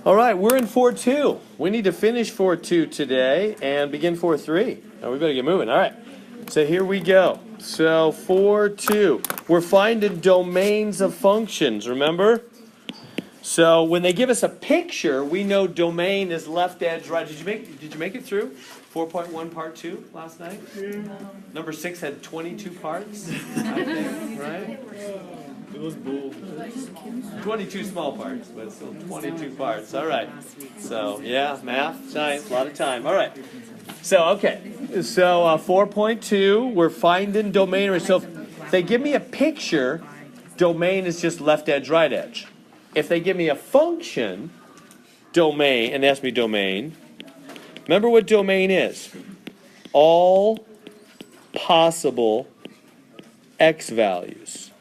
All right, we're in 4.2. We need to finish 4.2 today and begin 4.3. Now we better get moving. All right, so here we go. So 4.2, we're finding domains of functions, remember? So when they give us a picture, we know domain is left edge right. Did you make it through 4.1 part 2 last night? Number 6 had 22 parts, I think, right? It was bold. 22 small parts, but still 22 parts. All right. So, yeah, math, science, a lot of time. All right. So, okay. So, 4.2, we're finding domain. So, if they give me a picture, domain is just left edge, right edge. If they give me a function, domain, and they ask me domain, remember what domain is? All possible x values.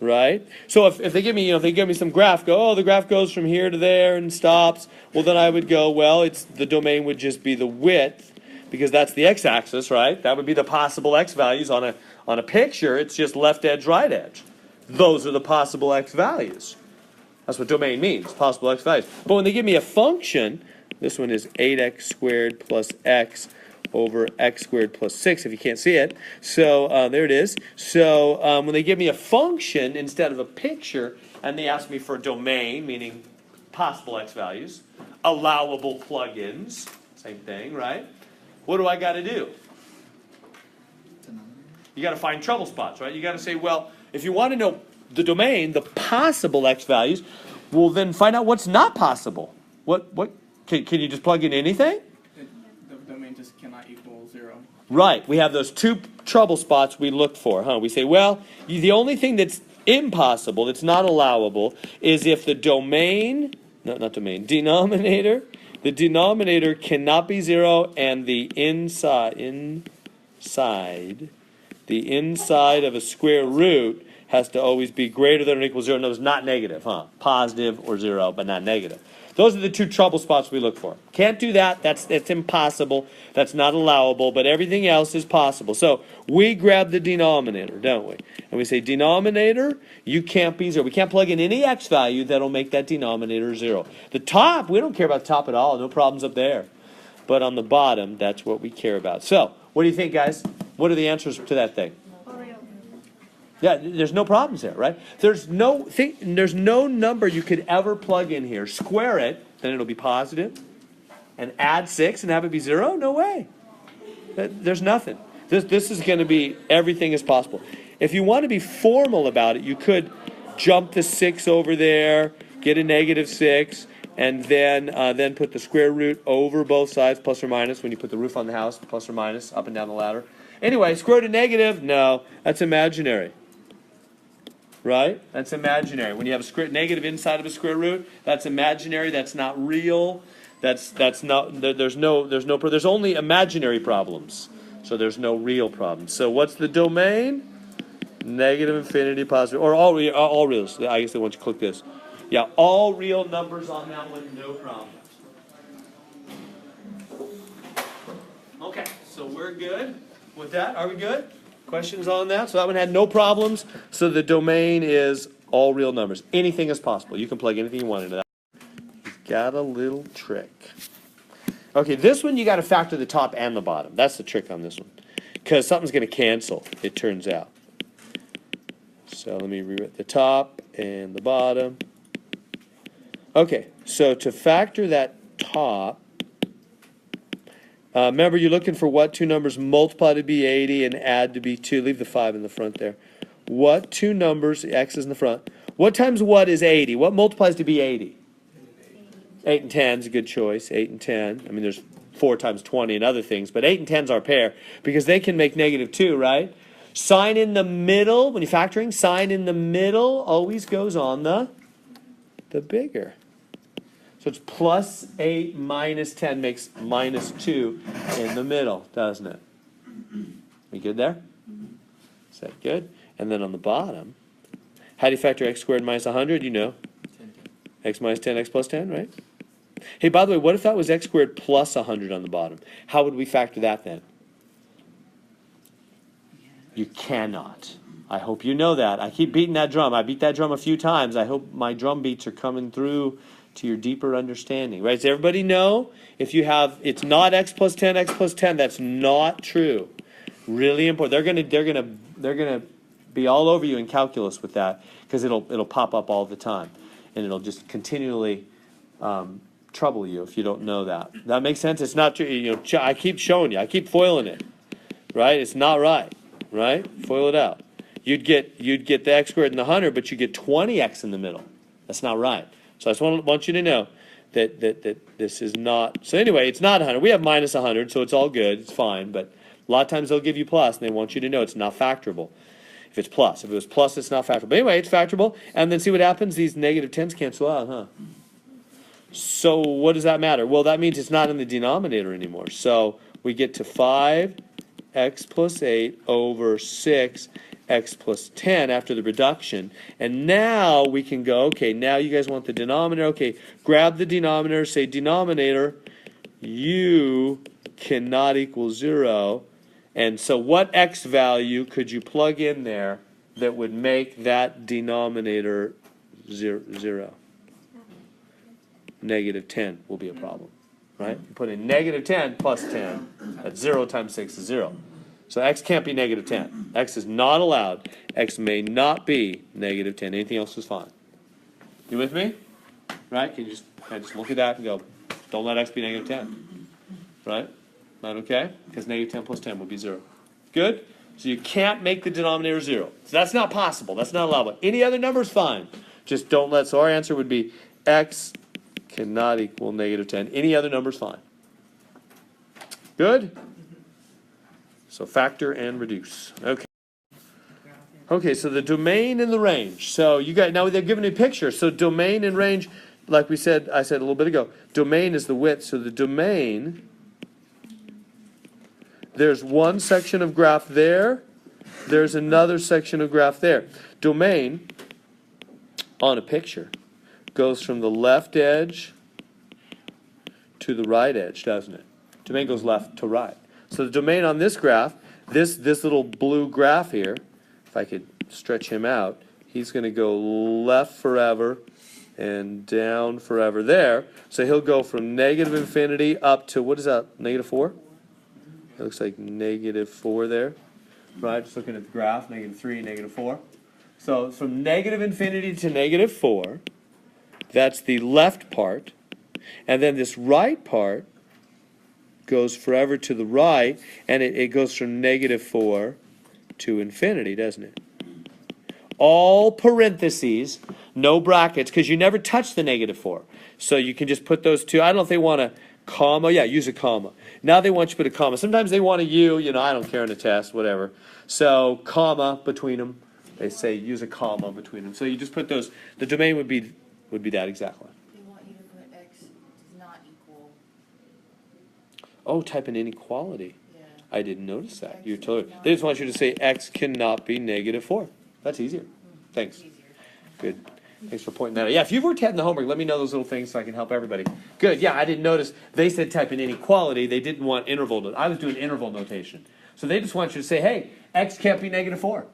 Right? So if they give me, if they give me some graph, the graph goes from here to there and stops, well then I would go, well, the domain would just be the width, because that's the x-axis, right? That would be the possible x values on a picture. It's just left edge, right edge. Those are the possible x values. That's what domain means, possible x values. But when they give me a function, this one is 8x squared plus x over x squared plus 6, if you can't see it. So there it is. So when they give me a function instead of a picture, and they ask me for a domain, meaning possible x values, allowable plugins, same thing, right? What do I got to do? You got to find trouble spots, right? You got to say, well, if you want to know the domain, the possible x values, well then find out what's not possible. What can you just plug in anything? Just cannot equal 0. Right. We have those two trouble spots we look for, huh? We say, well, the only thing that's impossible, that's not allowable, is if the domain, not domain, denominator, the denominator cannot be 0, and the inside of a square root has to always be greater than or equal 0. No, it's not negative, huh? Positive or 0, but not negative. Those are the two trouble spots we look for. Can't do that. That's impossible. That's not allowable. But everything else is possible. So we grab the denominator, don't we? And we say, denominator, you can't be 0. We can't plug in any x value that'll make that denominator 0. The top, we don't care about the top at all. No problems up there. But on the bottom, that's what we care about. So what do you think, guys? What are the answers to that thing? Yeah, there's no problems there, right? There's no number you could ever plug in here. Square it, then it'll be positive, and add 6 and have it be 0? No way. There's nothing. This is going to be everything is possible. If you want to be formal about it, you could jump the 6 over there, get a negative 6, and then put the square root over both sides, plus or minus, when you put the roof on the house, plus or minus, up and down the ladder. Anyway, square root of negative, no, that's imaginary. Right? That's imaginary. When you have a negative inside of a square root, that's imaginary. That's not real. That's not. There's only imaginary problems. So there's no real problems. So what's the domain? Negative infinity, positive, or all reals. I guess they want you to click this. Yeah, all real numbers on that one, no problem. Okay, so we're good with that. Are we good? Questions on that? So that one had no problems. So the domain is all real numbers. Anything is possible. You can plug anything you want into that. You've got a little trick. Okay, this one you got to factor the top and the bottom. That's the trick on this one. Because something's going to cancel, it turns out. So let me rewrite the top and the bottom. Okay, so to factor that top, remember, you're looking for what two numbers multiply to be 80 and add to be 2. Leave the 5 in the front there. What two numbers, x is in the front. What times what is 80? What multiplies to be 80? 8 and 10 is a good choice. 8 and 10. I mean, there's 4 times 20 and other things, but 8 and 10 is our pair because they can make negative 2, right? Sign in the middle, when you're factoring, sign in the middle always goes on the bigger. So it's plus 8 minus 10 makes minus 2 in the middle, doesn't it? We good there? Is that good? And then on the bottom, how do you factor x squared minus 100? You know. X minus 10, x plus 10, right? Hey, by the way, what if that was x squared plus 100 on the bottom? How would we factor that then? You cannot. I hope you know that. I keep beating that drum. I beat that drum a few times. I hope my drum beats are coming through to your deeper understanding. Right? Does everybody know if you have it's not x plus 10, that's not true. Really important. They're gonna be all over you in calculus with that because it'll pop up all the time, and it'll just continually trouble you if you don't know that. That makes sense. It's not true. You know, I keep showing you. I keep foiling it. Right? It's not right. Right? Foil it out. You'd get the x squared and the 100, but you get 20x in the middle. That's not right. So I just want you to know that this is not. So anyway, it's not 100. We have minus 100, so it's all good. It's fine. But a lot of times they'll give you plus, and they want you to know it's not factorable. If it's plus. If it was plus, it's not factorable. But anyway, it's factorable. And then see what happens? These negative 10s cancel out, huh? So what does that matter? Well, that means it's not in the denominator anymore. So we get to 5x plus 8 over 6x plus 10 after the reduction. And now we can go, okay, now you guys want the denominator. Okay, grab the denominator, say denominator, u cannot equal 0. And so what x value could you plug in there that would make that denominator 0? Negative 10 will be a problem, right? You put in negative 10 plus 10. That's 0 times 6 is 0. So x can't be negative 10. X is not allowed. X may not be negative 10. Anything else is fine. You with me? Right? Can you just look at that and go, don't let x be negative 10. Right? That okay? Because negative 10 plus 10 would be 0. Good? So you can't make the denominator 0. So that's not possible. That's not allowable. Any other number is fine. Just don't let. So our answer would be x cannot equal negative 10. Any other number is fine. Good? So factor and reduce. Okay. Okay, so the domain and the range. So you got, now they've given a picture. So domain and range, like I said a little bit ago, domain is the width. So the domain, there's one section of graph there. There's another section of graph there. Domain on a picture goes from the left edge to the right edge, doesn't it? Domain goes left to right. So the domain on this graph, this little blue graph here, if I could stretch him out, he's going to go left forever and down forever there. So he'll go from negative infinity up to, what is that, negative 4? It looks like negative 4 there, right? Just looking at the graph, negative 3, negative 4. So from negative infinity to negative 4, that's the left part. And then this right part goes forever to the right, and it goes from negative 4 to infinity, doesn't it? All parentheses, no brackets, because you never touch the negative 4. So you can just put those two. I don't know if they want a comma. Yeah, use a comma. Now they want you to put a comma. Sometimes they want a U. You know, I don't care in a test, whatever. So comma between them. They say use a comma between them. So you just put those. The domain would be that exactly. They want you to put x does not equal. Oh, type an inequality. Yeah. I didn't notice that. X You're totally. cannot They just want you to say x cannot be negative 4. That's easier. Thanks. Easier. Good. Thanks for pointing that out. Yeah, if you've worked out in the homework, let me know those little things so I can help everybody. Good. Yeah, I didn't notice. They said type in inequality. They didn't want interval. I was doing interval notation. So they just want you to say, hey, x can't be negative 4.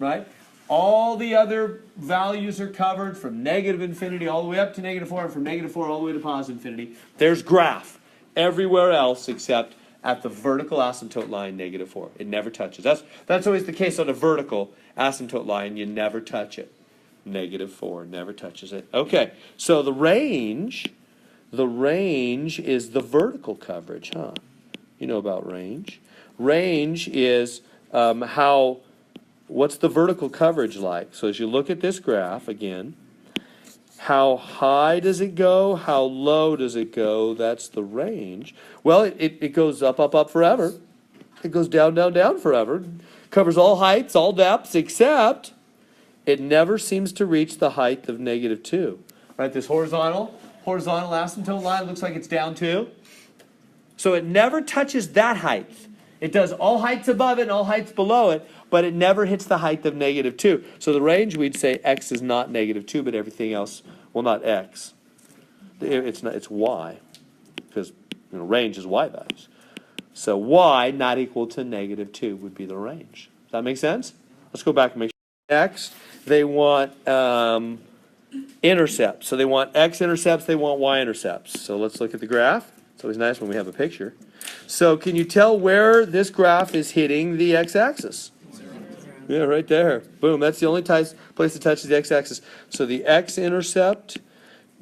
Right? All the other values are covered from negative infinity all the way up to negative 4, and from negative 4 all the way to positive infinity. There's graph everywhere else except at the vertical asymptote line, negative 4. It never touches. That's always the case on a vertical asymptote line. You never touch it. Negative 4 never touches it. Okay, so the range is the vertical coverage, huh? You know about range. Range is what's the vertical coverage like? So as you look at this graph again, how high does it go? How low does it go? That's the range. Well, it goes up, up, up forever. It goes down, down, down forever. Covers all heights, all depths, except it never seems to reach the height of negative 2. Right, this horizontal asymptote line looks like it's down 2. So it never touches that height. It does all heights above it and all heights below it, but it never hits the height of negative 2. So the range, we'd say x is not negative 2, but everything else, well, not x. It's y, because range is y values. So y not equal to negative 2 would be the range. Does that make sense? Let's go back and make sure. Next, they want intercepts. So they want x-intercepts, they want y-intercepts. So let's look at the graph. It's always nice when we have a picture. So can you tell where this graph is hitting the x-axis? Yeah, right there. Boom, that's the only place it touches the x-axis. So the x-intercept,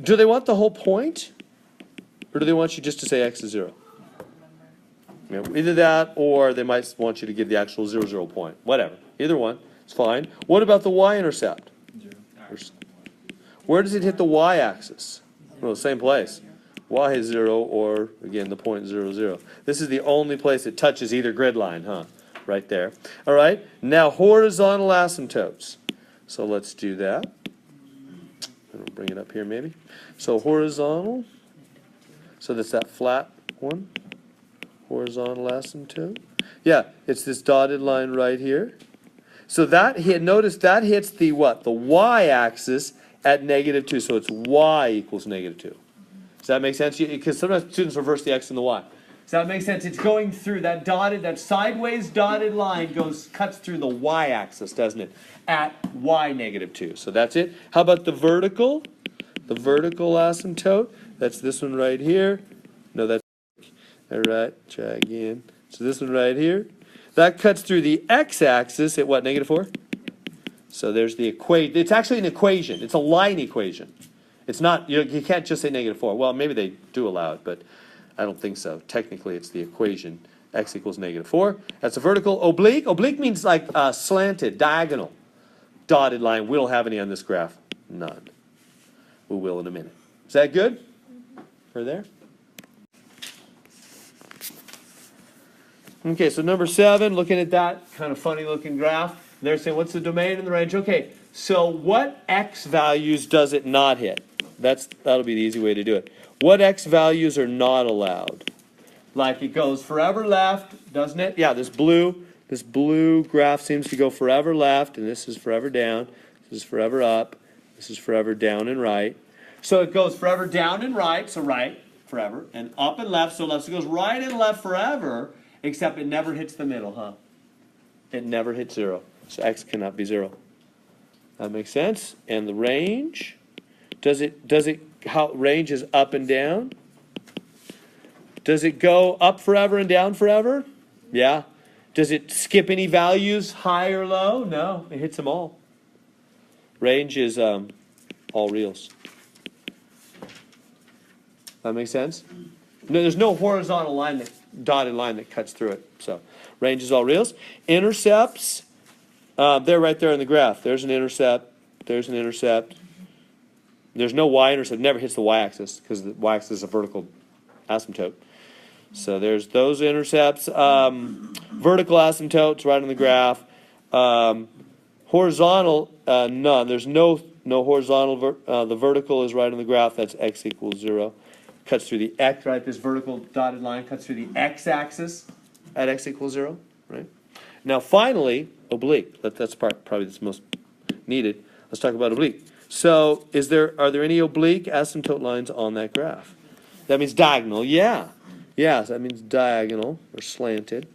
do they want the whole point? Or do they want you just to say x is 0? Yeah, either that, or they might want you to give the actual 0, 0 point. Whatever. Either one. It's fine. What about the y-intercept? Where does it hit the y-axis? Well, the same place. Y is 0, or, again, the point 0, 0. This is the only place it touches either grid line, huh? Right there. All right. Now, horizontal asymptotes. So let's do that. I'll bring it up here, maybe. So horizontal. So that's that flat one. Horizontal asymptote. Yeah, it's this dotted line right here. So that notice that hits the what? The y-axis at -2. So it's y equals -2. Does that make sense? Because sometimes students reverse the x and the y. Does that make sense? It's going through that sideways dotted line cuts through the y-axis, doesn't it? At y -2. So that's it. How about the vertical? The vertical asymptote. That's this one right here. No, that's all right. Try again. So this one right here. That cuts through the x-axis at what? -4? So there's the equation. It's actually an equation. It's a line equation. It's not, you can't just say -4. Well, maybe they do allow it, but I don't think so. Technically, it's the equation. X equals -4. That's a vertical. Oblique. Oblique means like slanted, diagonal. Dotted line. We don't have any on this graph. None. We will in a minute. Is that good? For there? Okay, so number 7, looking at that kind of funny looking graph. They're saying, what's the domain and the range? Okay, so what x values does it not hit? That'll be the easy way to do it. What x values are not allowed? Like it goes forever left, doesn't it? Yeah, this blue graph seems to go forever left, and this is forever down. This is forever up. This is forever down and right. So it goes forever down and right, so right, forever, and up and left, so left. So it goes right and left forever, except it never hits the middle, huh? It never hits 0. So x cannot be 0. That makes sense. And the range, how range is up and down? Does it go up forever and down forever? Yeah. Does it skip any values, high or low? No, it hits them all. Range is all reals. That makes sense? No, there's no horizontal line, dotted line that cuts through it. So range is all reals. Intercepts, they're right there in the graph. There's an intercept. There's an intercept. There's no y-intercept. Never hits the y-axis because the y-axis is a vertical asymptote. So there's those intercepts. Vertical asymptotes right on the graph. Horizontal, none. There's no horizontal. The vertical is right on the graph. That's x equals 0. Cuts through the x, right? This vertical dotted line cuts through the x-axis at x equals 0, right? Now, finally, oblique. That's probably that's most needed. Let's talk about oblique. So, are there any oblique asymptote lines on that graph? That means diagonal. Yeah. Yeah, so that means diagonal or slanted.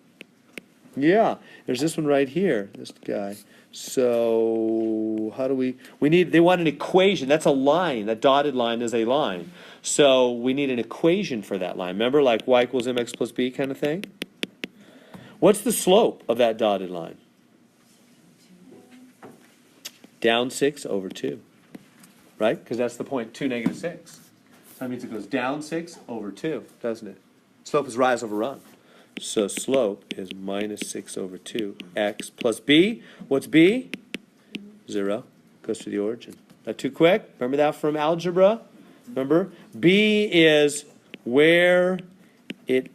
Yeah. There's this one right here. This guy. So, how do they want an equation. That's a line. That dotted line is a line. So, we need an equation for that line. Remember, like y equals mx plus b kind of thing? What's the slope of that dotted line? Down 6 over 2. Right? Because that's the point 2, -6. That means it goes down 6 over 2, doesn't it? Slope is rise over run. So slope is -6 over 2. X plus b. What's b? 0. Goes to the origin. Not too quick? Remember that from algebra? Remember? B is where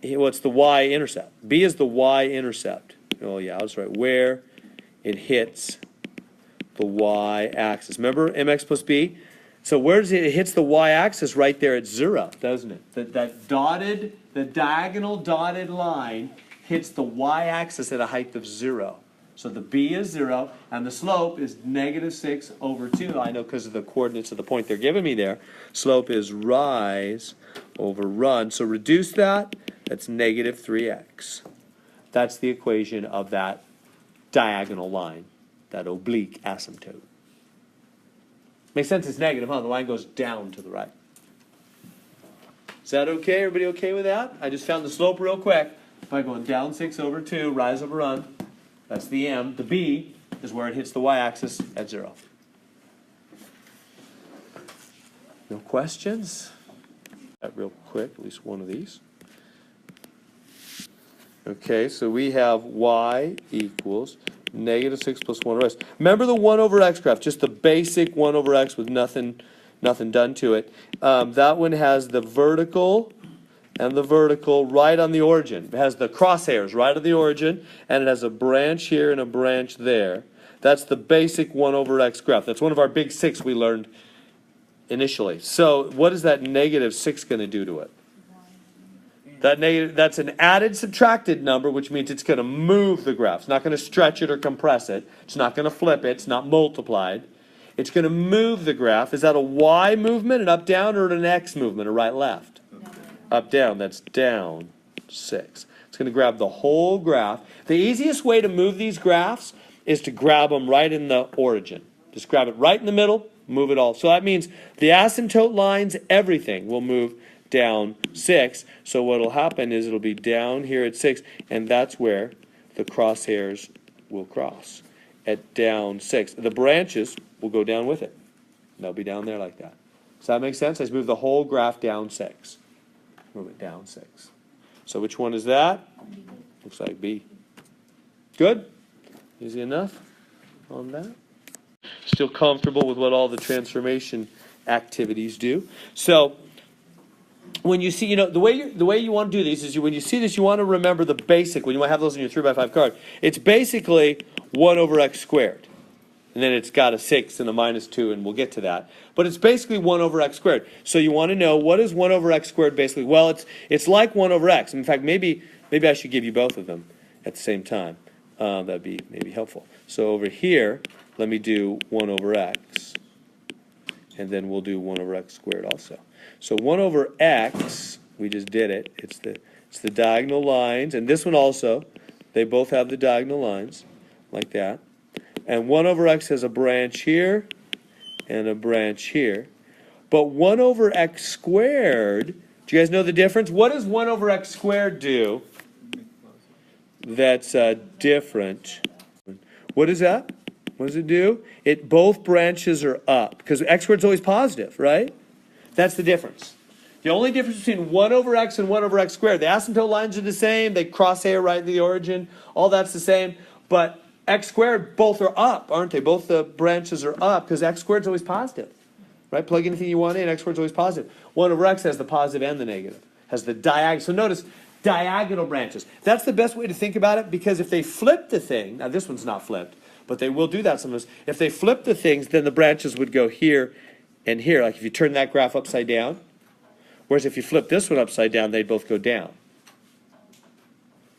what's the y-intercept? B is the y-intercept. Oh yeah, I was right. Where it hits the y-axis. Remember mx plus b? So where does it hits the y-axis? Right there at 0, doesn't it? The diagonal dotted line hits the y-axis at a height of 0. So the b is 0, and the slope is -6 over 2. I know because of the coordinates of the point they're giving me there. Slope is rise over run. So reduce that. That's -3x. That's the equation of that diagonal line. that oblique asymptote. Makes sense, it's negative, huh? The line goes down to the right. Is that okay? Everybody okay with that? I just found the slope real quick. By going down 6 over 2, rise over run. That's the m. The b is where it hits the y-axis at 0. No questions? Real quick, at least one of these. Okay, so we have y equals negative 6 plus 1 over x. Remember the 1 over x graph, just the basic 1 over x with nothing done to it. That one has the vertical and the vertical right on the origin. It has the crosshairs right on the origin, and it has a branch here and a branch there. That's the basic 1 over x graph. That's one of our big 6 we learned initially. So what is that negative 6 going to do to it? That's an added subtracted number, which means it's going to move the graph. It's not going to stretch it or compress it. It's not going to flip it. It's not multiplied. It's going to move the graph. Is that a y movement, an up-down, or an x movement, a right-left? Up-down. That's down 6. It's going to grab the whole graph. The easiest way to move these graphs is to grab them right in the origin. Just grab it right in the middle, move it all. So that means the asymptote lines, everything will move down 6. So what will happen is it'll be down here at 6, and that's where the crosshairs will cross, at down 6. The branches will go down with it. They'll be down there like that. Does that make sense? I just move the whole graph down 6. Move it down 6. So which one is that? Looks like B. Good? Easy enough on that? Still comfortable with what all the transformation activities do. So when you see, the way you want to do these is when you see this, you want to remember the basic. When you want to have those in your 3x5 card, it's basically 1 over x squared. And then it's got a 6 and a minus 2, and we'll get to that. But it's basically 1 over x squared. So you want to know, what is 1 over x squared basically? Well, it's like 1 over x. In fact, maybe I should give you both of them at the same time. That'd be maybe helpful. So over here, let me do 1 over x. And then we'll do 1 over x squared also. So 1 over x, we just did it. It's the diagonal lines. And this one also, they both have the diagonal lines, like that. And 1 over x has a branch here and a branch here. But 1 over x squared, do you guys know the difference? What does 1 over x squared do that's different? What is that? What does it do? Both branches are up, because x squared is always positive, right? That's the difference. The only difference between 1 over x and 1 over x squared, the asymptote lines are the same, they crosshair right in the origin, all that's the same, but x squared, both are up, aren't they? Both the branches are up, because x squared is always positive, right? Plug anything you want in, x squared is always positive. 1 over x has the positive and the negative, has the diagonal. So notice, diagonal branches. That's the best way to think about it, because if they flip the thing, now this one's not flipped, but they will do that sometimes. If they flip the things, then the branches would go here and here, like if you turn that graph upside down. Whereas if you flip this one upside down, they'd both go down.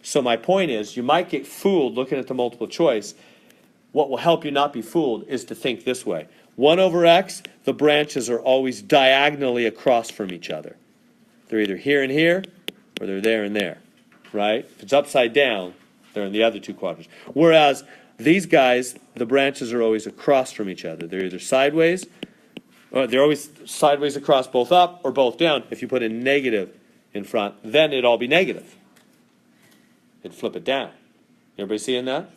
So my point is, you might get fooled looking at the multiple choice. What will help you not be fooled is to think this way. 1 over x, the branches are always diagonally across from each other. They're either here and here, or they're there and there, right? If it's upside down, they're in the other two quadrants. Whereas these guys, the branches are always across from each other. They're either sideways, or they're always sideways across, both up or both down. If you put a negative in front, then it'd all be negative. It'd flip it down. Everybody seeing that?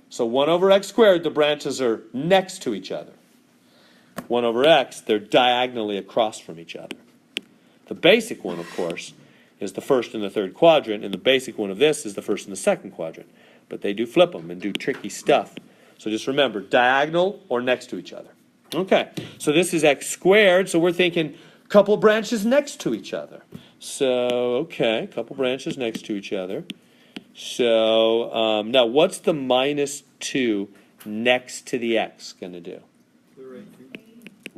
So 1 over x squared, the branches are next to each other. 1 over x, they're diagonally across from each other. The basic one, of course, is the first and the third quadrant, and the basic one of this is the first and the second quadrant. But they do flip them and do tricky stuff. So just remember, diagonal or next to each other. Okay, so this is x squared, so we're thinking a couple branches next to each other. So, okay, a couple branches next to each other. So, now what's the minus 2 next to the x going to do?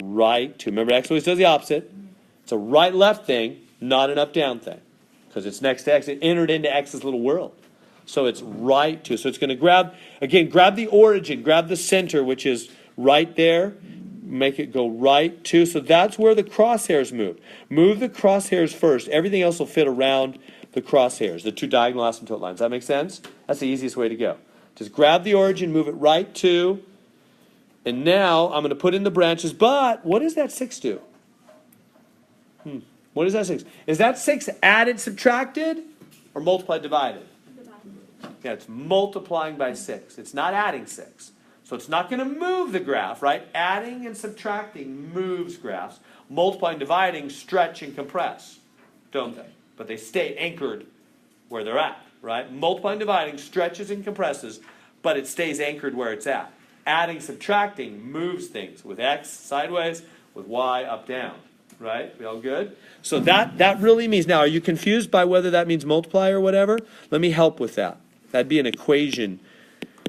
Right 2. Remember, x always does the opposite. It's a right-left thing, not an up-down thing. Because it's next to x. It entered into x's little world. So it's right 2. So it's going to grab the origin, grab the center, which is right there. Make it go right 2. So that's where the crosshairs move. Move the crosshairs first. Everything else will fit around the crosshairs, the two diagonal asymptote lines. That make sense? That's the easiest way to go. Just grab the origin, move it right 2, And now I'm going to put in the branches, but what does that 6 do? What is that 6? Is that 6 added, subtracted, or multiplied, divided? Yeah, it's multiplying by 6. It's not adding 6. So it's not going to move the graph, right? Adding and subtracting moves graphs. Multiplying, dividing, stretch and compress, don't they? But they stay anchored where they're at, right? Multiplying, dividing stretches and compresses, but it stays anchored where it's at. Adding, subtracting moves things with X sideways, with Y up, down, right? We all good? So that really means, now are you confused by whether that means multiply or whatever? Let me help with that. That'd be an equation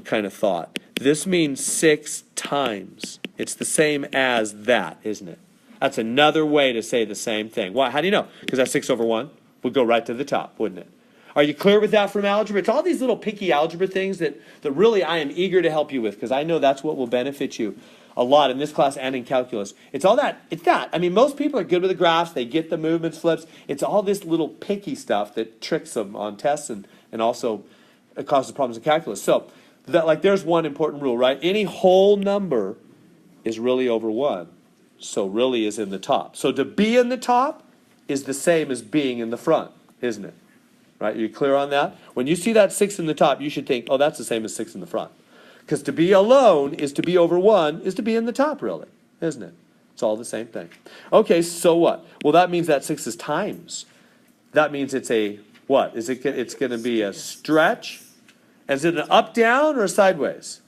kind of thought. This means 6 times. It's the same as that, isn't it? That's another way to say the same thing. Why? How do you know? Because that 6 over 1 would go right to the top, wouldn't it? Are you clear with that from algebra? It's all these little picky algebra things that really I am eager to help you with, because I know that's what will benefit you a lot in this class and in calculus. It's all that. It's that. I mean, most people are good with the graphs. They get the movements, flips. It's all this little picky stuff that tricks them on tests and also it causes problems in calculus. So, there's one important rule, right? Any whole number is really over 1. So really is in the top. So to be in the top is the same as being in the front, isn't it? Right? Are you clear on that? When you see that 6 in the top, you should think, oh, that's the same as 6 in the front. Because to be alone is to be over 1 is to be in the top, really, isn't it? It's all the same thing. Okay, so what? Well, that means that 6 is times. That means it's a what? It's going to be a stretch. Is it an up, down, or a sideways?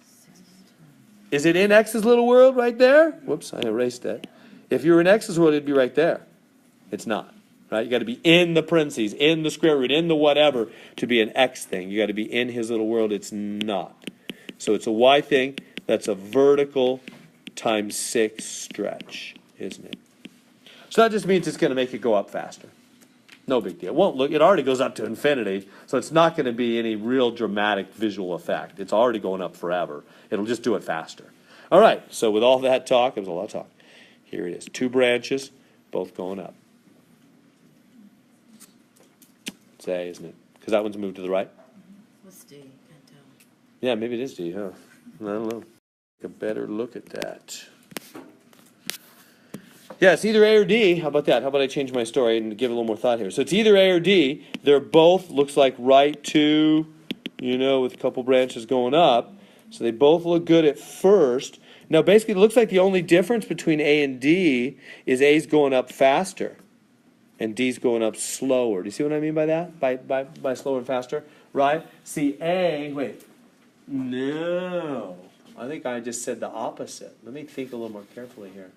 Is it in X's little world right there? Whoops, I erased it. If you were in X's world, it'd be right there. It's not. Right? You got to be in the parentheses, in the square root, in the whatever to be an X thing. You got to be in his little world. It's not. So it's a Y thing. That's a vertical times 6 stretch, isn't it? So that just means it's going to make it go up faster. No big deal. It won't look. It already goes up to infinity, so it's not going to be any real dramatic visual effect. It's already going up forever. It'll just do it faster. All right. So with all that talk, it was a lot of talk. Here it is. 2 branches, both going up. It's A, isn't it? Because that one's moved to the right. What's D? Can't tell. Yeah, maybe it is D, huh? I don't know. Take a better look at that. Yeah, it's either A or D. How about that? How about I change my story and give a little more thought here? So it's either A or D. They're both, looks like right 2, with a couple branches going up. So they both look good at first. Now, basically, it looks like the only difference between A and D is A's going up faster and D's going up slower. Do you see what I mean by that? By slower and faster? Right? See, no. I think I just said the opposite. Let me think a little more carefully here.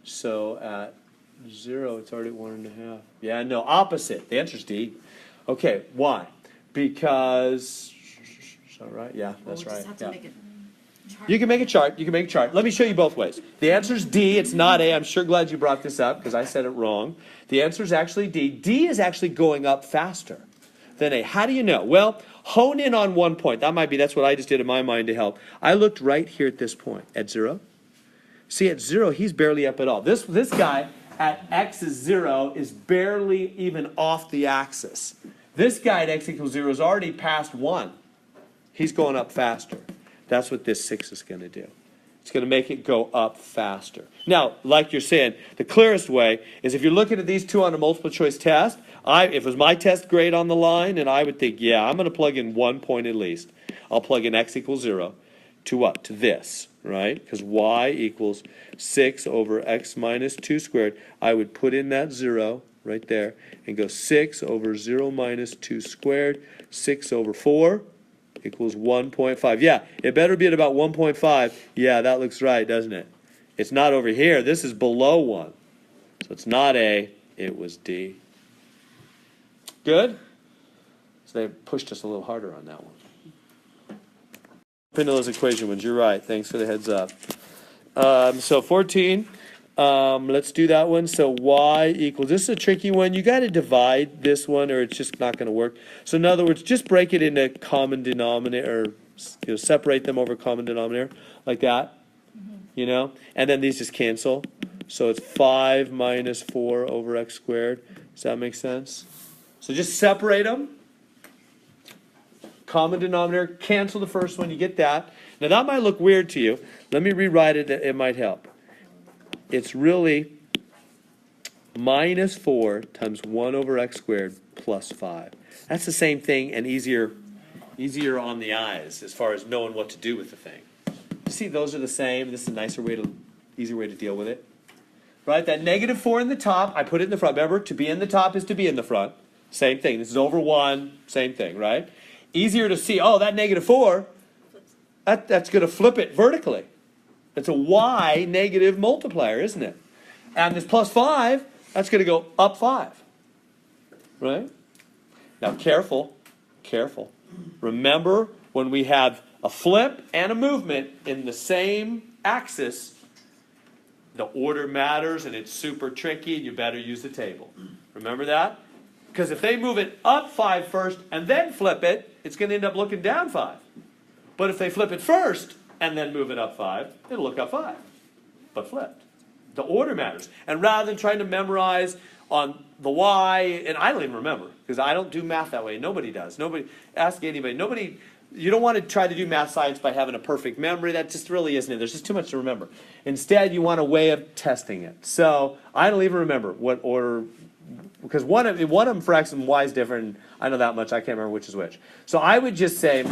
So at 0, it's already 1.5. Yeah, no, opposite. The answer's D. Okay, why? Because, is that right? Yeah, that's right. Just have to make a chart. You can make a chart. You can make a chart. Let me show you both ways. The answer's D. It's not A. I'm sure glad you brought this up because I said it wrong. The answer's actually D. D is actually going up faster than A. How do you know? Well, hone in on one point. That's what I just did in my mind to help. I looked right here at this point, at 0. See, at 0, he's barely up at all. This guy at X is 0 is barely even off the axis. This guy at X equals 0 is already past 1. He's going up faster. That's what this 6 is going to do. It's going to make it go up faster. Now, like you're saying, the clearest way is if you're looking at these two on a multiple choice test, if it was my test grade on the line, and I would think, yeah, I'm going to plug in 1 point at least. I'll plug in X equals 0 to what? To this, right? Because Y equals 6 over X minus 2 squared. I would put in that 0 right there and go 6 over 0 minus 2 squared. 6 over 4 equals 1.5. Yeah, it better be at about 1.5. Yeah, that looks right, doesn't it? It's not over here. This is below 1. So it's not A. It was D. Good? So they pushed us a little harder on that one. Into those equation ones. You're right. Thanks for the heads up. So 14. Let's do that one. So Y equals, this is a tricky one. You got to divide this one or it's just not going to work. So in other words, just break it into common denominator, or separate them over common denominator like that, and then these just cancel. So it's 5 minus 4 over X squared. Does that make sense? So just separate them. Common denominator, cancel the first one, you get that. Now that might look weird to you. Let me rewrite it, it might help. It's really minus 4 times 1 over x squared plus 5. That's the same thing and easier on the eyes as far as knowing what to do with the thing. See, those are the same. This is a easier way to deal with it. Right, that negative 4 in the top, I put it in the front. Remember, to be in the top is to be in the front. Same thing. This is over 1, same thing, right? Easier to see, oh, that negative 4, that's going to flip it vertically. It's a y negative multiplier, isn't it? And this plus 5, that's going to go up 5. Right? Now, careful. Remember, when we have a flip and a movement in the same axis, the order matters and it's super tricky and you better use the table. Remember that? Because if they move it up 5 first and then flip it, it's going to end up looking down 5. But if they flip it first and then move it up 5, it'll look up 5, but flipped. The order matters. And rather than trying to memorize on the y, and I don't even remember, because I don't do math that way. Nobody does. Ask anybody. You don't want to try to do math science by having a perfect memory. That just really isn't it. There's just too much to remember. Instead, you want a way of testing it. So I don't even remember what order, because one of them for x and y is different. I know that much. I can't remember which is which. So I would just say,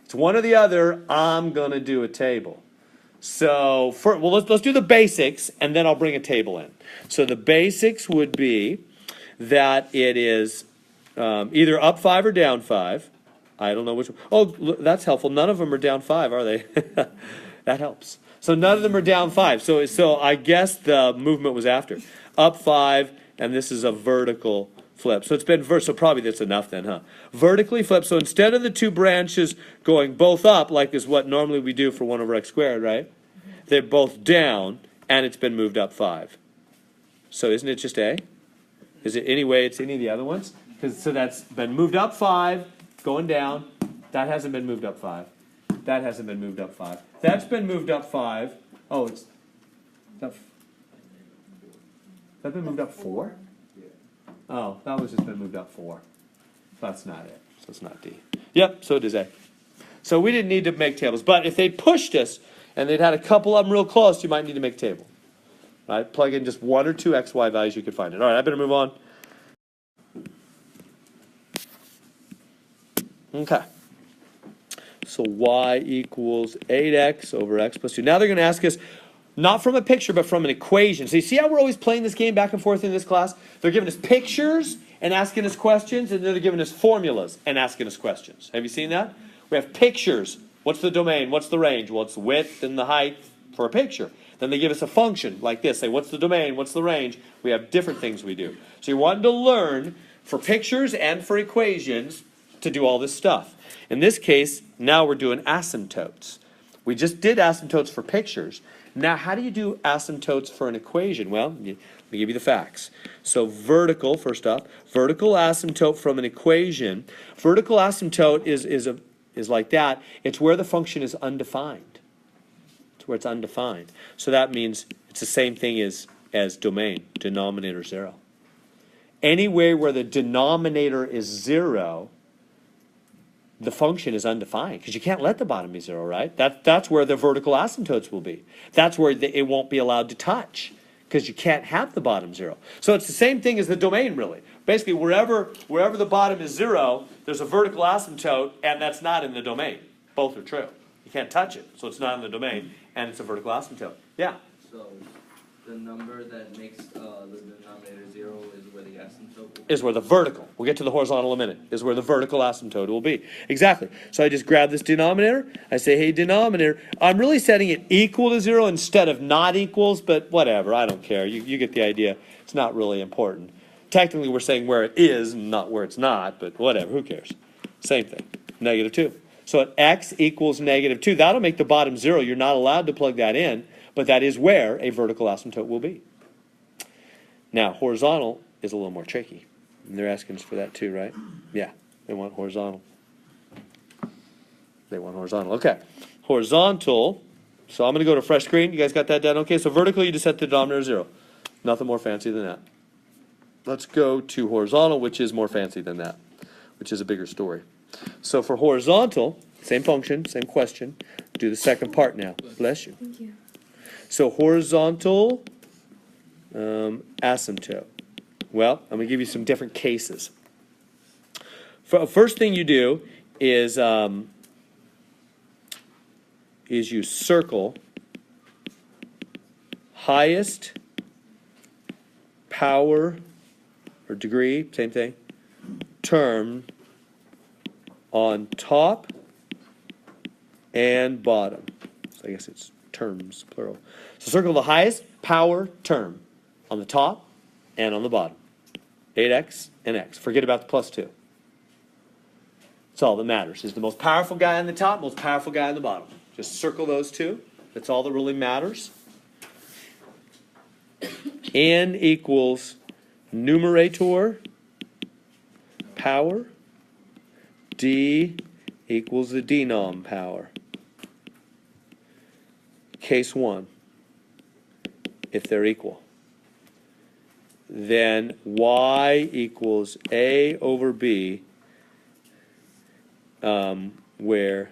it's one or the other. I'm going to do a table. So let's do the basics, and then I'll bring a table in. So the basics would be that it is either up 5 or down 5. I don't know which one. Oh, that's helpful. None of them are down 5, are they? That helps. So none of them are down 5. So I guess the movement was after. Up 5, and this is a vertical flip. So it's been so probably that's enough then, huh? Vertically flip. So instead of the two branches going both up, like is what normally we do for 1 over x squared, right? They're both down, and it's been moved up 5. So isn't it just A? Is it any way it's any of the other ones? So that's been moved up 5. Going down, that hasn't been moved up 5. That hasn't been moved up 5. That's been moved up 5. Oh, it's that been moved up 4? Oh, that was just been moved up 4. That's not it. So it's not D. Yep, so it is A. So we didn't need to make tables. But if they'd pushed us and they'd had a couple of them real close, you might need to make a table. Right? Plug in just 1 or 2 x, y values, you could find it. All right, I better move on. Okay. So y equals 8x over x plus 2. Now they're going to ask us, not from a picture, but from an equation. So you see how we're always playing this game back and forth in this class? They're giving us pictures and asking us questions, and then they're giving us formulas and asking us questions. Have you seen that? We have pictures. What's the domain? What's the range? Well, it's the width and the height for a picture. Then they give us a function like this. Say, what's the domain? What's the range? We have different things we do. So you're wanting to learn for pictures and for equations to do all this stuff. In this case, now we're doing asymptotes. We just did asymptotes for pictures. Now, how do you do asymptotes for an equation? Well, let me give you the facts. So vertical, first off, vertical asymptote from an equation. Vertical asymptote is like that. It's where the function is undefined. It's where it's undefined. So that means it's the same thing as domain, denominator 0. Anywhere where the denominator is 0, the function is undefined, because you can't let the bottom be 0, right? That's where the vertical asymptotes will be. That's where it won't be allowed to touch, because you can't have the bottom 0. So it's the same thing as the domain, really. Basically, wherever the bottom is 0, there's a vertical asymptote, and that's not in the domain. Both are true. You can't touch it, so it's not in the domain, and it's a vertical asymptote. Yeah? So the number that makes the denominator 0 is where the asymptote will be? Is where the vertical, we'll get to the horizontal in a minute, is where the vertical asymptote will be. Exactly. So I just grab this denominator, I say, hey, denominator, I'm really setting it equal to 0 instead of not equals, but whatever, I don't care. You get the idea. It's not really important. Technically, we're saying where it is, not where it's not, but whatever, who cares? Same thing, negative 2. So at x equals negative 2, that'll make the bottom 0. You're not allowed to plug that in, but that is where a vertical asymptote will be. Now, horizontal is a little more tricky. And they're asking us for that too, right? Yeah, they want horizontal. They want horizontal. Okay, horizontal. So I'm going to go to fresh screen. You guys got that down? Okay, so vertically you just set the denominator 0. Nothing more fancy than that. Let's go to horizontal, which is more fancy than that, which is a bigger story. So for horizontal, Same function, same question. Do the second part now. Bless you. Thank you. So horizontal asymptote. Well, I'm going to give you some different cases. First thing you do is you circle highest power or degree, same thing, term on top and bottom. So I guess it's terms, plural. So circle the highest power term on the top and on the bottom. 8x and x. Forget about the plus 2. That's all that matters. Is the most powerful guy on the top, most powerful guy on the bottom. Just circle those two. That's all that really matters. N equals numerator power. D equals the denom power. Case 1, if they're equal. Then y equals a over b, where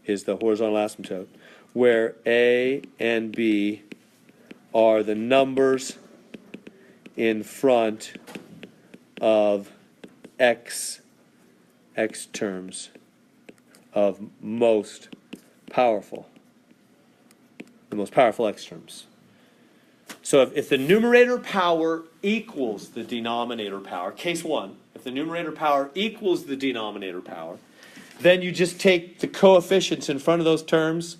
is the horizontal asymptote, where a and b are the numbers in front of x terms of most powerful, the most powerful x terms. So if the numerator power equals the denominator power, case 1, if the numerator power equals the denominator power, then you just take the coefficients in front of those terms.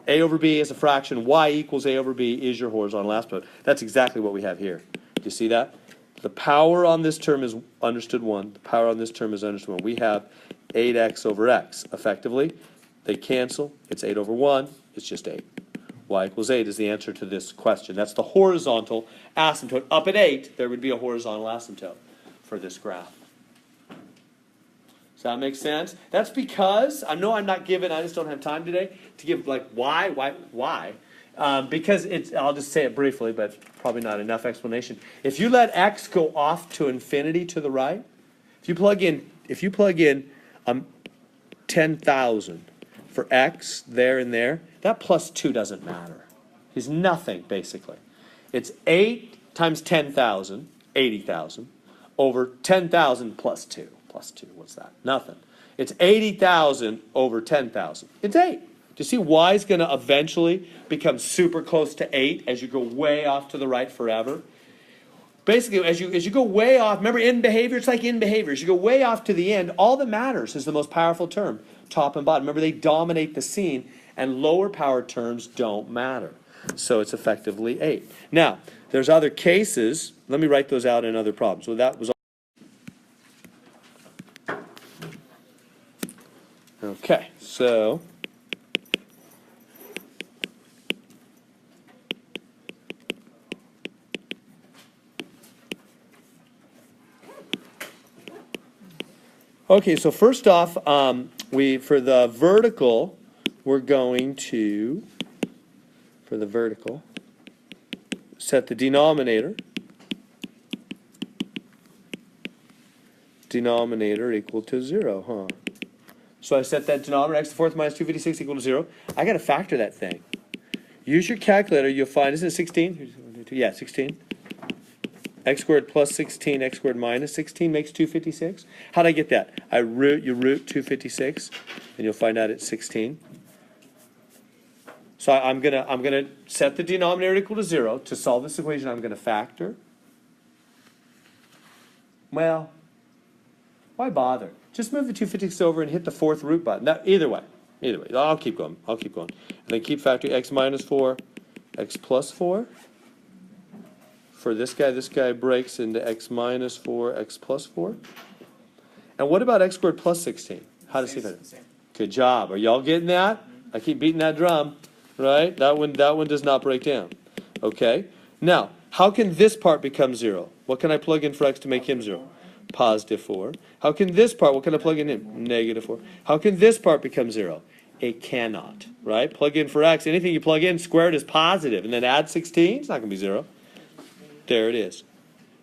A over b is a fraction. Y equals a over b is your horizontal asymptote. That's exactly what we have here. Do you see that? The power on this term is understood 1. The power on this term is understood 1. We have 8x over x. Effectively, they cancel. It's 8 over 1. It's just 8. Y equals 8 is the answer to this question. That's the horizontal asymptote. Up at 8, there would be a horizontal asymptote for this graph. Does that make sense? That's because, I know I'm not given, I just don't have time today to give like why. Because it's, I'll just say it briefly, but probably not enough explanation. If you let x go off to infinity to the right, if you plug in 10,000 for x there and there, that plus 2 doesn't matter. It's nothing, basically. It's 8 times 10,000, 80,000, over 10,000 plus 2. Plus 2, what's that? Nothing. It's 80,000 over 10,000. It's 8. Do you see y is going to eventually become super close to 8 as you go way off to the right forever? Basically, as you go way off, remember in behavior, it's like in behavior. As you go way off to the end, all that matters is the most powerful term, top and bottom. Remember, they dominate the scene, and lower power terms don't matter. So it's effectively 8. Now, there's other cases. Let me write those out in other problems. So that was all. Okay, so first off, for the vertical, we're going to, for the vertical, set the denominator equal to 0, huh? So I set that denominator, x to the fourth minus 256 equal to 0. I got to factor that thing. Use your calculator. You'll find, isn't it 16? Yeah, 16. X squared plus 16, x squared minus 16 makes 256. How'd I get that? You root 256, and you'll find out it's 16. So I'm gonna set the denominator equal to 0. To solve this equation, I'm gonna factor. Well, why bother? Just move the 256 over and hit the fourth root button. Now, either way, I'll keep going. And then keep factoring x minus 4, x plus 4. For this guy breaks into x minus 4, x plus 4. And what about x squared plus 16? How does he fit? Good job. Are y'all getting that? I keep beating that drum, right? That one does not break down. Okay. Now, how can this part become 0? What can I plug in for x to make him 0? Positive 4. How can this part, what can I plug in him? Negative 4. How can this part become 0? It cannot, right? Plug in for x. Anything you plug in squared is positive, and then add 16, it's not going to be 0. There it is.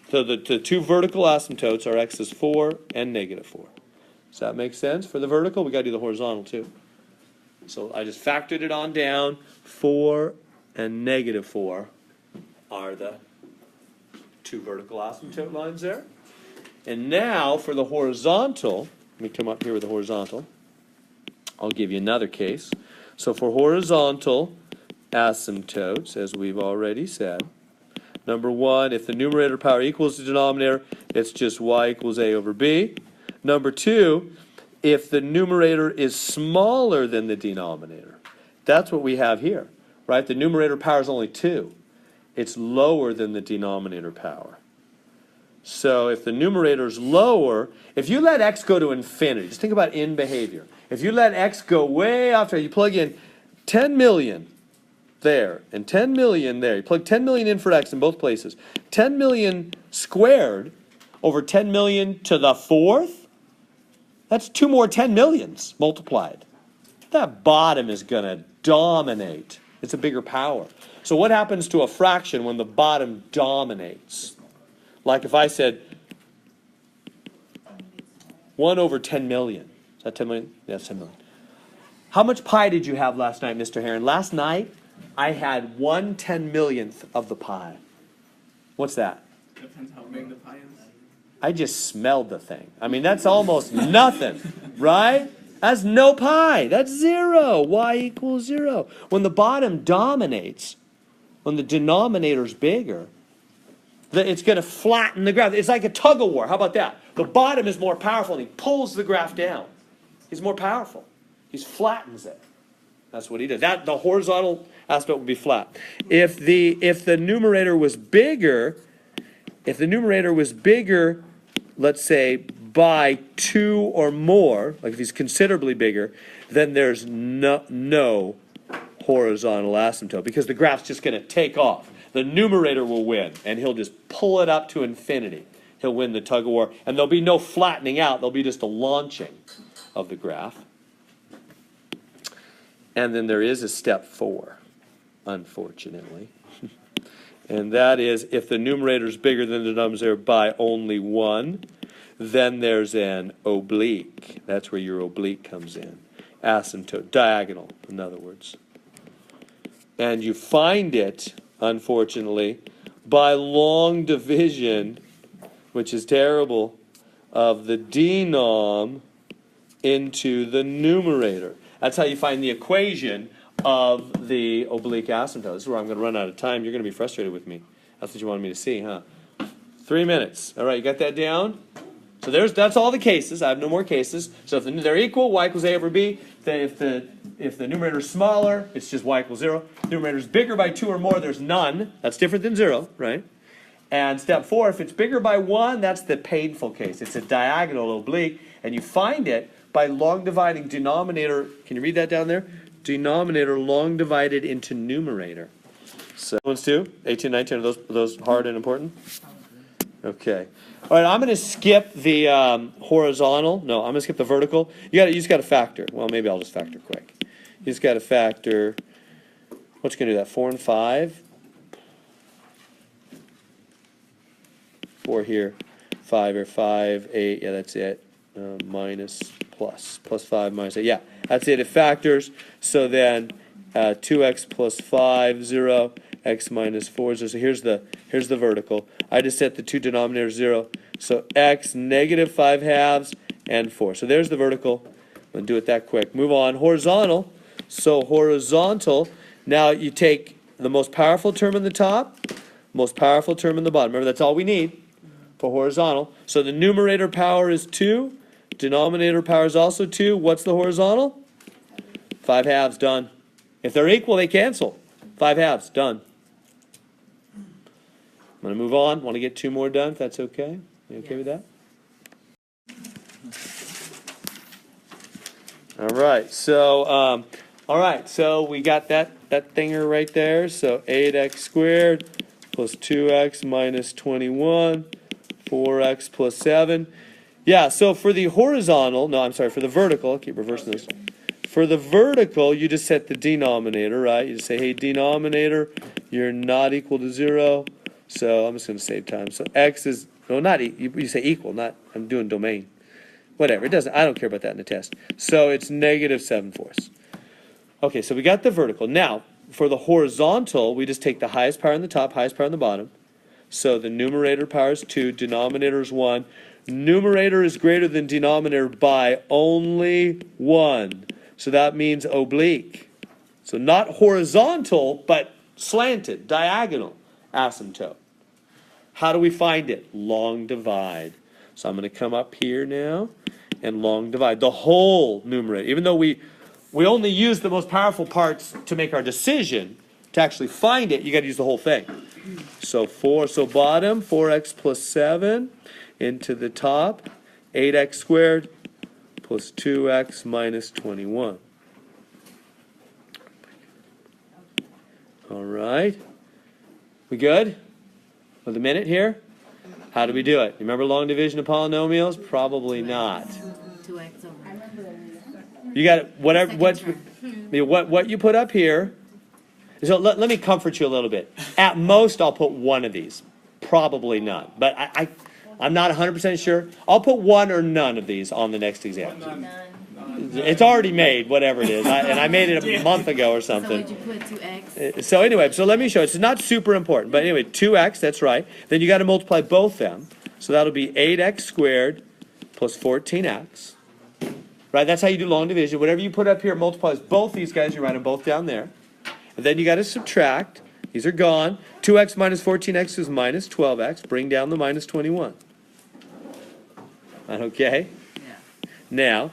So the two vertical asymptotes are x is 4 and negative 4. Does that make sense? For the vertical, we got to do the horizontal too. So I just factored it on down. 4 and negative 4 are the two vertical asymptote lines there. And now for the horizontal, let me come up here with the horizontal. I'll give you another case. So for horizontal asymptotes, as we've already said, number 1, if the numerator power equals the denominator, it's just y equals a over b. Number 2, if the numerator is smaller than the denominator. That's what we have here, right? The numerator power is only 2. It's lower than the denominator power. So if the numerator is lower, if you let x go to infinity, just think about in behavior. If you let x go way after, you plug in 10 million there and 10 million there. You plug 10 million in for x in both places. 10 million squared over 10 million to the 4th, that's 2 more 10 millions multiplied. That bottom is going to dominate. It's a bigger power. So what happens to a fraction when the bottom dominates? Like if I said 1 over 10 million. Is that 10 million? Yeah, that's 10 million. How much pie did you have last night, Mr. Heron? Last night, I had 1/10,000,000th of the pie. What's that? Depends how big the pie is. I just smelled the thing. I mean, that's almost nothing, right? That's no pie. That's 0. Y equals 0. When the bottom dominates, when the denominator's bigger, it's going to flatten the graph. It's like a tug of war. How about that? The bottom is more powerful and he pulls the graph down. He's more powerful. He flattens it. That's what he does. The horizontal aspect would be flat. If the numerator was bigger, let's say by 2 or more, like if he's considerably bigger, then there's no horizontal asymptote because the graph's just going to take off. The numerator will win, and he'll just pull it up to infinity. He'll win the tug of war, and there'll be no flattening out. There'll be just a launching of the graph. And then there is a step 4, unfortunately. And that is if the numerator is bigger than the denominator by only 1, then there's an oblique. That's where your oblique comes in. Asymptote, diagonal, in other words. And you find it, unfortunately, by long division, which is terrible, of the denom into the numerator. That's how you find the equation of the oblique asymptote. This is where I'm going to run out of time. You're going to be frustrated with me. That's what you wanted me to see, huh? 3 minutes. All right, you got that down? So that's all the cases. I have no more cases. So if they're equal, y equals a over b. If the numerator is smaller, it's just y equals 0. If the numerator is bigger by 2 or more, there's none. That's different than 0, right? And step 4, if it's bigger by 1, that's the painful case. It's a diagonal oblique, and you find it by long dividing denominator. Can you read that down there? Denominator long divided into numerator. So ones too? 18, 19, are those hard and important? Okay. All right, I'm going to skip the horizontal. No, I'm going to skip the vertical. You just got to factor. Well, maybe I'll just factor quick. You just got to factor. What's going to do that? 4 and 5. 4 here. 5 or 5, 8. Yeah, that's it. Minus plus 5 minus 8. Yeah, that's it. It factors. So then 2x plus 5, 0. X minus 4 is 0. So here's the vertical. I just set the two denominators 0. So x negative 5 halves and 4. So there's the vertical. I'm going to do it that quick. Move on. Horizontal. So horizontal. Now you take the most powerful term in the top, most powerful term in the bottom. Remember, that's all we need for horizontal. So the numerator power is 2. Denominator power is also 2. What's the horizontal? 5 halves. Done. If they're equal, they cancel. 5 halves. Done. I'm going to move on. Want to get 2 more done, if that's okay? You okay with that? All right. So we got that thinger right there. So 8x squared plus 2x minus 21, 4x plus 7. Yeah, so for the horizontal, for the vertical, I'll keep reversing this. For the vertical, you just set the denominator, right? You just say, hey, denominator, you're not equal to 0. So I'm just going to save time. So x is, no, not you say equal, not, I'm doing domain. Whatever, it doesn't, I don't care about that in the test. So it's negative 7/4. Okay, so we got the vertical. Now, for the horizontal, we just take the highest power on the top, highest power on the bottom. So the numerator power is 2, denominator is 1. Numerator is greater than denominator by only 1. So that means oblique. So not horizontal, but slanted, diagonal asymptote. How do we find it? Long divide. So I'm going to come up here now and long divide. The whole numerator, even though we only use the most powerful parts to make our decision, to actually find it, you got to use the whole thing. So bottom, 4x plus 7, into the top, 8x squared plus 2x minus 21. All right. We good? With a minute here? How do we do it? You remember long division of polynomials? Probably not. 2x over. You got it. Whatever. Second term. What you put up here. So let me comfort you a little bit. At most, I'll put one of these. Probably none. But I'm not 100% sure. I'll put one or none of these on the next exam. None. It's already made, whatever it is. And I made it a month ago or So something. would you put 2x? So anyway, so let me show you. It's not super important. But anyway, 2x, that's right. Then you got to multiply both them. So that'll be 8x squared plus 14x. Right, that's how you do long division. Whatever you put up here multiplies both these guys. You write them both down there. And then you got to subtract. These are gone. 2x minus 14x is minus 12x. Bring down the minus 21. Okay? Yeah. Now,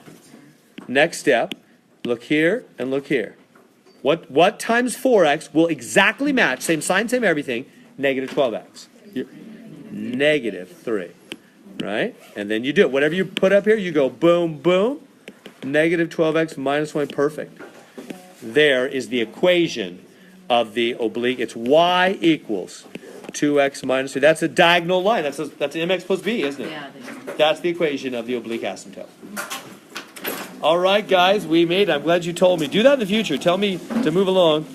next step, look here and look here. What times 4x will exactly match, same sign, same everything, negative 12x? Negative 3. Right? And then you do it. Whatever you put up here, you go boom, boom. Negative 12x minus 1. Perfect. There is the equation of the oblique. It's y equals 2x minus 3. That's a diagonal line. That's mx plus b, isn't it? Yeah. That's the equation of the oblique asymptote. All right, guys, we made it. I'm glad you told me. Do that in the future. Tell me to move along.